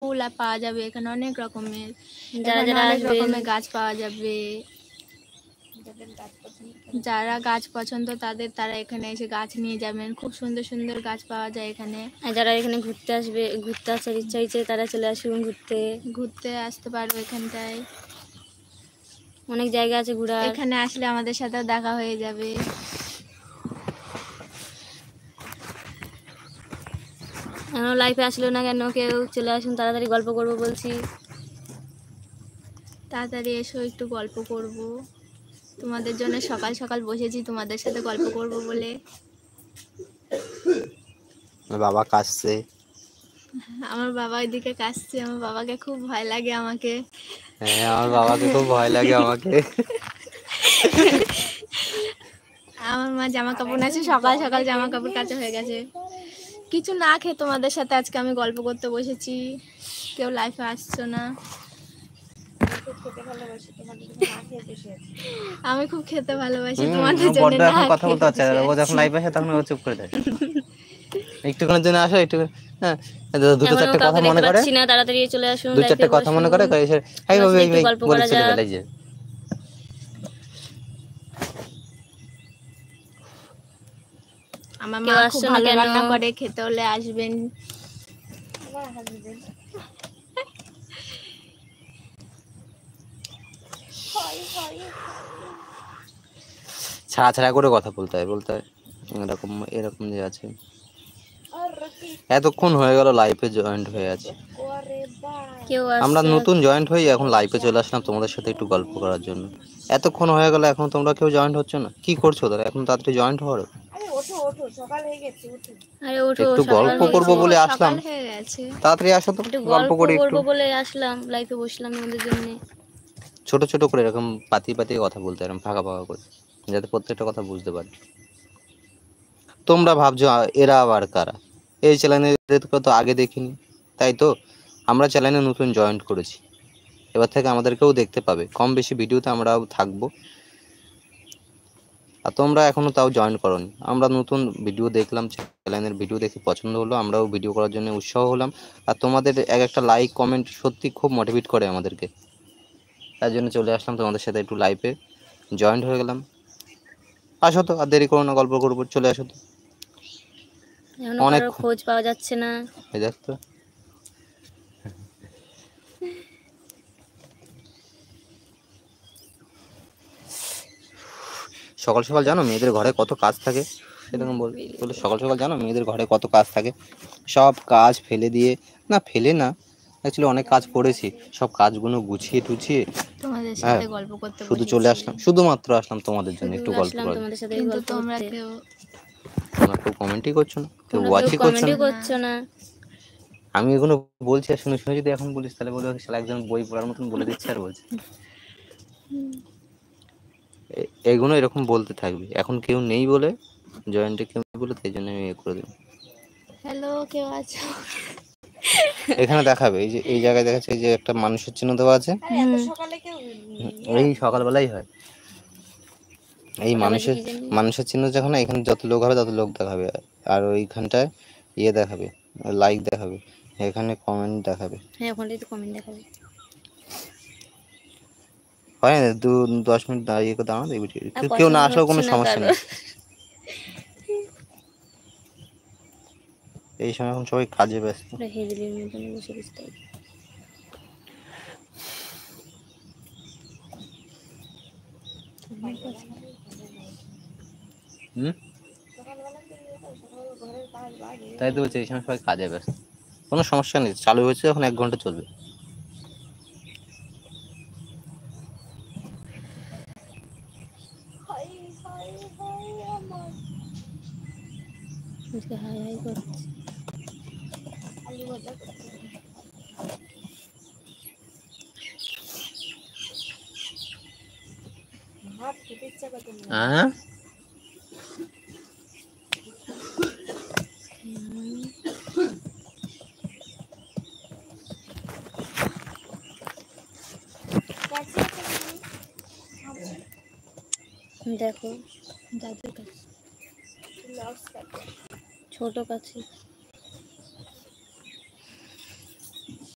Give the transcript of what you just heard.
ফুল পাওয়া যাবে এখানে, অনেক রকমের, যারা এখানে যারা অনেক আসবেন, রকমের গাছ পাওয়া যাবে। যারা গাছ পছন্দ তারা এখানে এসে গাছ নিয়ে যাবেন। খুব সুন্দর সুন্দর গাছ পাওয়া যায় এখানে। আর যারা এখানে ঘুরতে আসবে, ঘুরতে আসার ইচ্ছা হয়েছে, তারা চলে আসুন ঘুরতে আসতে পারবো। এখানটায় অনেক জায়গা আছে ঘোরার। এখানে আসলে আমাদের সাথেও দেখা হয়ে যাবে। এখনো লাইফে আসলো না কেন কেউ? চলে আসুন, তাড়াতাড়ি গল্প করবো বলছি। তাড়াতাড়ি এসো, একটু গল্প করব। তোমাদের জন্য সকাল সকাল বসেছি তোমাদের সাথে গল্প করব বলে। বাবা কাশছে। আমার বাবা ওইদিকে কাশছে। আমার বাবাকে খুব ভয় লাগে আমাকে। হ্যাঁ, আমার বাবাকে খুব ভয় লাগে আমাকে। আমার মা জামা কাপড় আছে, সকাল সকাল জামা কাপড় কাচা হয়ে গেছে। কিছু না খেয়ে তোমাদের সাথে আজকে আমি গল্প করতে বসেছি। কেউ লাইফে আসছো না। আমি খুব খেতে ভালোবাসি তোমাদের জন্য না এখন কথা বলতে খেতে পারছে, ও যখন লাইভ আসে তখন ও চুপ করে থাকে। একটুখানের জন্য আসো, একটু হ্যাঁ, দুটো চারটে কথা মনে করে না, তাড়াতাড়ি চলে আসুন, দু চারটে কথা মনে করে এসে হাই বাবা এই বলে চলে গেল। এই যে আমার মা খুব ভালো রান্না করে, খেতে হলে আসবেন। ছাড়া ছাড়া করে কথা বলতে হয় এরকম এরকম যে আছে। এতক্ষণ হয়ে গেল লাইফে জয়েন্ট হয়ে আছে। আমরা নতুন জয়েন্ট হয়ে এখন লাইফে চলে আসলাম তোমাদের সাথে একটু গল্প করার জন্য। এতক্ষণ হয়ে গেল, এখন তোমরা কেউ জয়েন্ট হচ্ছে না। কি করছো তারা? এখন তাড়াতাড়ি জয়েন্ট হওয়ার। একটু গল্প করবো বলে আসলাম, তাড়াতাড়ি আসো তো, গল্প করি একটু বলে আসলাম, লাইফে বসলাম আমাদের জন্য। ছোট ছোট করে এরকম পাতি পাতি কথা বলতে, এরকম ফাঁকা ফাঁকা করে, যাতে প্রত্যেকটা কথা বুঝতে পারি। তোমরা ভাবছো এরা আবার কারা? এই চ্যানেলে তো আগে দেখিনি, তাই তো? আমরা চ্যানেলে নতুন জয়েন্ট করেছি, এবার থেকে আমাদেরকেও দেখতে পাবে। কম বেশি ভিডিওতে আমরাও থাকবো, আর তোমরা এখনো তাও জয়েন করোনি। আমরা নতুন ভিডিও দেখলাম, চ্যানেলের ভিডিও দেখে পছন্দ হলো, আমরাও ভিডিও করার জন্য উৎসাহ হলাম। আর তোমাদের এক একটা লাইক কমেন্ট সত্যি খুব মোটিভেট করে আমাদেরকে। তার জন্য চলে আসলাম তোমাদের সাথে একটু লাইভে জয়েন্ট হয়ে গেলাম। আসো তো, আর দেরি করো না, গল্প করবো, চলে আসো তো। অনেক খোঁজ পাওয়া যাচ্ছে না। এই দেখ তো, সকাল সকাল জানো মেয়েদের ঘরে কত কাজ থাকে? সেরকম বলে সকাল সকাল জানো মেয়েদের ঘরে কত কাজ থাকে? সব কাজ ফেলে দিয়ে, না ফেলে না, অ্যাকচুয়ালি অনেক কাজ করেছি, সব কাজগুলো গুছিয়ে টুছিয়ে তোমাদের সাথে গল্প করতে শুধু চলে আসলাম, শুধুমাত্র আসলাম তোমাদের জন্য একটু গল্প করার। কিন্তু তোমরা কেউ কমেন্টই করছো না, কেউ ওয়াচই করছো না। আমি এগুলো বলছি আর শুনে শুনে যদি এখন বলিস তাহলে বলবে শালা একজন বই পড়ার মতন বলে দিচ্ছে আর বলছে। এগুলো এরকম বলতে থাকবে। এখন কেউ নেই বলে, জয়েন্টে কেউ নেই বলে, তাই জন্য আমি করে দিলাম। হ্যালো, কেউ আছো? এখানে দেখাবে, এই যে এই জায়গায় দেখাচ্ছে, এই যে একটা মানুষের চিহ্ন দেওয়া আছে, এই সকালবেলাই হয় এই মানুষের চিহ্ন। যখন এখানে যত লোক হবে তত লোক দেখাবে, আর ওইখানটায় ইয়ে দেখাবে, লাইক দেখাবে, এখানে কমেন্ট দেখাবে। হ্যাঁ, ওখানটাই তো কমেন্ট দেখাবে। হয় না 10 মিনিট দাঁড়িয়ে দাঁড়ানো, কেউ না আসলেও কোনো সমস্যা নেই। এই সময় এখন সবাই কাজে ব্যস্ত। তাই তো বলছি, এই সময় সবাই কাজে ব্যস্ত, কোনো সমস্যা নেই। চালু হয়েছে এখন 1 ঘন্টা চলবে। হ্যাঁ, দেখো দাদুর কাছে, ছোট কাছে।